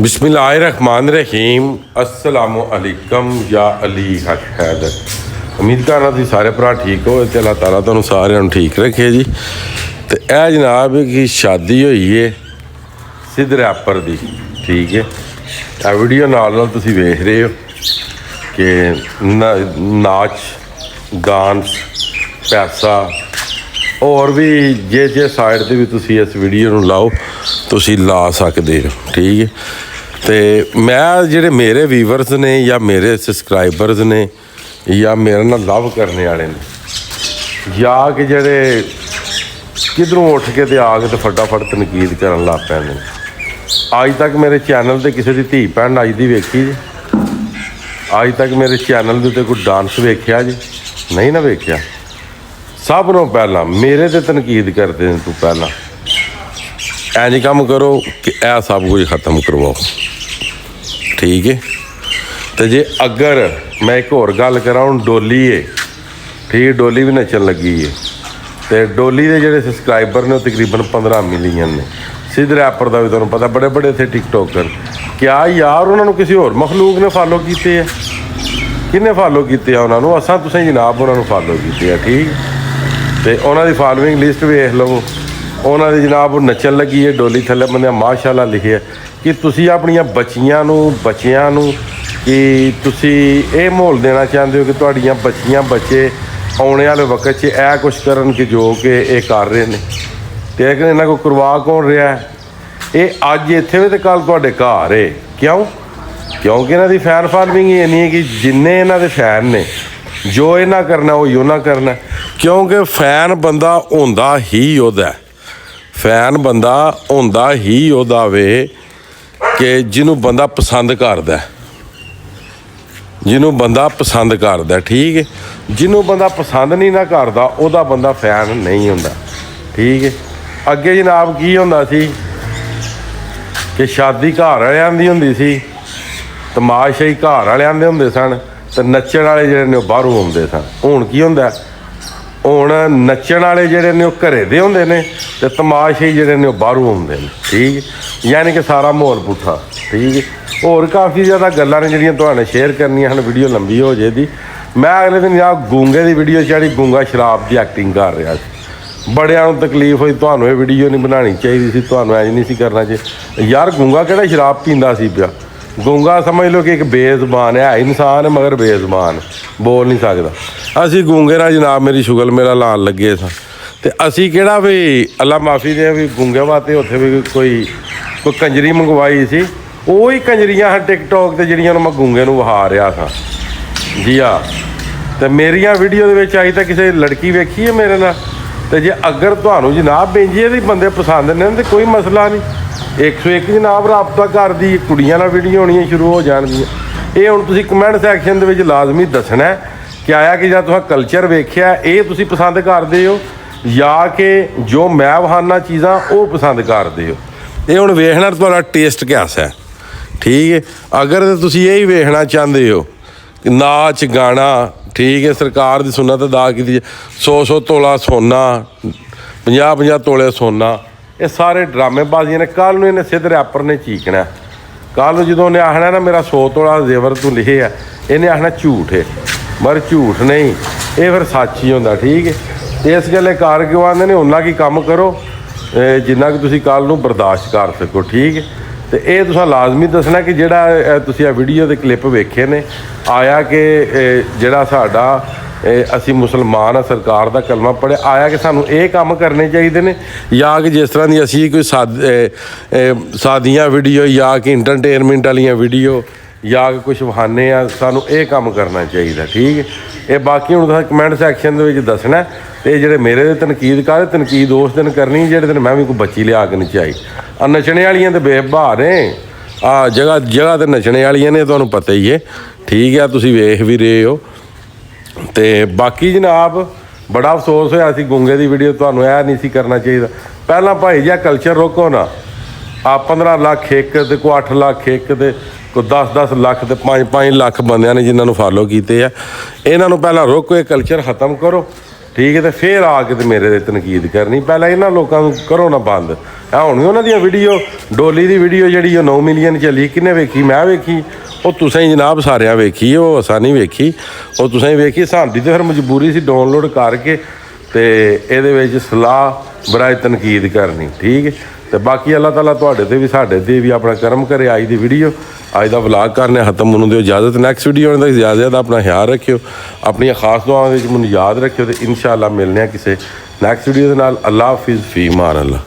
बिस्मिल्लाहिर्रहमानिर्रहीम अस्सलामुअलैकुम या अली हक हैदर। उम्मीद करना तुसीं सारे भरा ठीक हो ते अल्लाह ताला तुहानूं सारिਆਂ ਨੂੰ ठीक रखे जी। तो यह जनाब की शादी हुई है सिद्ध रैपर की, ठीक है। यह वीडियो नाल तुसीं वेख रहे हो कि नाच डांस पैसा और भी जे साइड से भी तुसीं इस वीडियो नूं लाओ तुसीं ला सकते हो, ठीक है। तो मैं ਜਿਹੜੇ मेरे व्यूवर्स ने या मेरे सबसक्राइबर्स ने या मेरे नाल लव करने वाले ने या कि ਜਿਹੜੇ किधरों उठ के आ के तो फटाफट तनकीद करन लग पैंदे ने। अज तक मेरे चैनल ते किसी दी धी भैन अज दी वेखी जी? अज तक मेरे चैनल दे उत्ते कोई डांस वेख्या जी? नहीं ना वेख्या। सब नों पहला मेरे ते तनकीद करते हैं, तू पहला इंज काम करो कि यह सब कुछ ख़त्म करवाओ, ठीक है। तो जे अगर मैं एक होर गल करा, हुण डोली है, ठीक है, डोली भी नचन लगी है। तो डोली के जोड़े सबसक्राइबर ने तकरीबन 15 मिलियन ने। सिद्ध रैपर का भी तुहानूं पता बड़े बड़े इत्थे टिकटॉकर, क्या यार उन्होंने किसी होर मखलूक ने फॉलो किए है? किन्ने फॉलो किए उन्होंने? असां तुसीं जनाब उन्होंने फॉलो किए, ठीक। तो उन्होंने फॉलोइंग लिस्ट वेख लवो, उन्होंने जनाब नचन लगी है डोली थले बंदे माशाअल्लाह लिखे है कि तुसी अपनियां बच्चियां नूं कि तुसी ये माहौल देना चाहते हो कि तुहाड़ियां बच्चियां बच्चे आने वाले वक्त च यह कुछ करन कि जो कि ये कर रहे हैं। तो इन्होंने को करवा कौन रहा है? ये अज इत्थे वे ते कल तुहाडे घर है। क्यों? क्योंकि इन्हां दी फैन फॉलोइंग ही इन्नी है कि जिन्ने इन्हां दे फैन ने जो इन्हां करना वो उन्हां करना। क्योंकि फैन बंदा होंदा ही ओहदा, फैन बंदा होंदा ही ओहदा वे कि जिन्हों बंदा पसंद करदा, जिन्हों बंदा पसंद करदा, ठीक है। जिन्हों बंदा पसंद नहीं ना करदा ओहदा बंदा फैन नहीं होंदा, ठीक है। अगे जनाब की होंदा सी कि शादी घर वालियां दी हुंदी सी, तमाशे घर वालियां दे हुंदे सन, ते नच्चण वाले जिहड़े ने बाहरों आउंदे सन। हुण की हुंदा? हुण नच्चण वाले जिहड़े ने घरे दे हुंदे ने ते तमाशे जिहड़े ने बाहरों आउंदे ने, ठीक है। यानी कि सारा माहौल पुट्ठा, ठीक है। होर काफ़ी ज़्यादा गल्लां ने जिहड़ियां तुहानूं शेयर करनियां हन, वीडियो लंबी हो जाएगी। मैं अगले दिन जनाब गूंगे की वीडियो चाड़ी, गूंगा शराब की एक्टिंग कर रहा सी। बड़ियां नूं तकलीफ हुई, तुहानूं ये वीडियो नहीं बनानी चाहिए सी, तुहानूं इंज नहीं सी करना चाहिए। यार गूंगा किहड़ा शराब पींदा सी पिया? गूंगा समझ लो कि एक बेज़बान है इंसान है मगर बेज़बान, बोल नहीं सकता। असी गूंगे नाल जनाब मेरी शुगल मेला लान लगे सा, तो असी किहड़ा भी अल्लाह माफ़ी दे भी गूंगे वास्ते उत्थे भी कोई कंजरी मंगवाई सी। ਉਹੀ कंजरियां हैं टिकटॉक ते जिहड़ियां मैं गूंगे नूं वहा रहा था जी। हाँ, तो मेरिया वीडियो दे विच अज तक किसी लड़की वेखी है मेरे नाल? तो जे अगर तुहानूं जनाब बेंजिए दी बंदे पसंद ने तो कोई मसला नहीं, 101 जनाब राबता कर दी कुड़ियां नाल वीडियो होनी शुरू हो जाणगियां। ये हुण तुसीं कमेंट सैक्शन दे विच लाजमी दसना है कि आया कि जां तुहां कल्चर वेखिआ ये तुसीं पसंद करदे हो या कि जो मैं वहाना चीज़ां वो पसंद करदे हो। ये हुण वेखना तुहाडा टेस्ट कैसा है, ठीक है। अगर तो तुसीं यही वेखना चाहते हो कि नाच गाना, ठीक है, सरकार की सुन्नत अदा की 100 तोला सोना, 50 तोले सोना, ये सारे ड्रामेबाजियां ने। कल नूं इन्हें सिद्ध रैपर ने चीकना, कल जो उन्हें आखना ना मेरा 100 तोला जेवर तू लिखे है, इन्हें आखना झूठ है, मगर झूठ नहीं, ये फिर सच ही होंदा, ठीक है। इस गल्ले कार क्यों आते हैं उन्ना की काम करो जिन्ना कि तुसीं कल नूं बर्दाश्त कर सको, ठीक है। तो ये तुसां लाजमी दसना कि जिहड़ा तुसीं आ वीडियो के क्लिप वेखे ने आया कि जिहड़ा साडा असी मुसलमान आ, सरकार का कलमा पढ़े आया कि सानूं ये काम करने चाहिए ने, या कि जिस तरह की असी कोई सादियाँ वीडियो या कि इंटरटेनमेंट वाली वीडियो या कि कुछ वहाने आ, सानूं ये काम करना चाहिए, ठीक है। ये बाकी हुण तुसीं कमेंट सैक्शन दे विच दसना। तो जिहड़े मेरे दे तनकीद कर, तनकीद उस दिन करनी जिहड़े दिन मैं भी कोई बच्ची लिया के नचाई। नचने वालियां तो बेबा ने जगह जगह तो नचने वालियां ने, तुहानूं पता ही है, ठीक है। तुसीं वेख भी रहे हो। तो बाकी जनाब बड़ा अफसोस होया सी गूंगे की वीडियो तुहानूं ऐ नहीं सी करना चाहिए। पहला भाई जी कल्चर रोको ना, 15 लाख एक ते कोई 8 लाख एक ते कोई 10-10 लाख ते 5-5 लाख बंदियां ने जिन्होंने फॉलो किए हैं। इन्हों पहला रोको, ये कल्चर ख़त्म करो, ਠੀਕ ਹੈ। ਤੇ ਫਿਰ ਆ ਕੇ ਤੇ ਮੇਰੇ ਤੇ ਤਨਕੀਦ ਕਰਨੀ, ਪਹਿਲਾਂ ਇਹਨਾਂ ਲੋਕਾਂ ਨੂੰ ਕਰੋ ਨਾ ਬੰਦ। ਆ ਹੁਣ ਵੀ ਉਹਨਾਂ ਦੀਆਂ ਵੀਡੀਓ, ਡੋਲੀ ਦੀ ਵੀਡੀਓ ਜਿਹੜੀ ਉਹ 9 ਮਿਲੀਅਨ ਚੱਲੀ, ਕਿੰਨੇ ਵੇਖੀ? ਮੈਂ ਵੇਖੀ। ਉਹ ਤੁਸੀਂ ਹੀ ਜਨਾਬ ਸਾਰਿਆਂ ਵੇਖੀ, ਉਹ ਅਸਾਂ ਨਹੀਂ ਵੇਖੀ, ਉਹ ਤੁਸੀਂ ਵੇਖੀ। ਸਾਡੀ ਤੇ ਫਿਰ ਮਜਬੂਰੀ ਸੀ ਡਾਊਨਲੋਡ ਕਰਕੇ ਤੇ ਇਹਦੇ ਵਿੱਚ ਸਲਾਹ ਬਰਾਏ ਤਨਕੀਦ ਕਰਨੀ, ਠੀਕ ਹੈ। ਤੇ ਬਾਕੀ ਅੱਲਾਹ ਤਾਲਾ ਤੁਹਾਡੇ ਤੇ ਵੀ ਸਾਡੇ ਤੇ ਵੀ ਆਪਣਾ ਕਰਮ ਕਰੇ। ਅੱਜ ਦੀ ਵੀਡੀਓ, ਅੱਜ ਦਾ ਵਲਾਗ ਕਰਨੇ ਖਤਮ, ਮੈਨੂੰ ਦਿਓ ਇਜਾਜ਼ਤ। ਨੈਕਸਟ ਵੀਡੀਓ ਆਉਣ ਤੱਕ ਇਜਾਜ਼ਤ। ਆਪਣਾ ਖਿਆਲ ਰੱਖਿਓ, ਆਪਣੀਆਂ ਖਾਸ ਦੁਆਵਾਂ ਵਿੱਚ ਮੈਨੂੰ ਯਾਦ ਰੱਖਿਓ ਤੇ ਇਨਸ਼ਾਅੱਲਾ ਮਿਲਨੇ ਆ ਕਿਸੇ ਨੈਕਸਟ ਵੀਡੀਓ ਦੇ ਨਾਲ। ਅੱਲਾ ਹਾਫਿਜ਼, ਫੀ ਮਾਨ ਅੱਲਾ।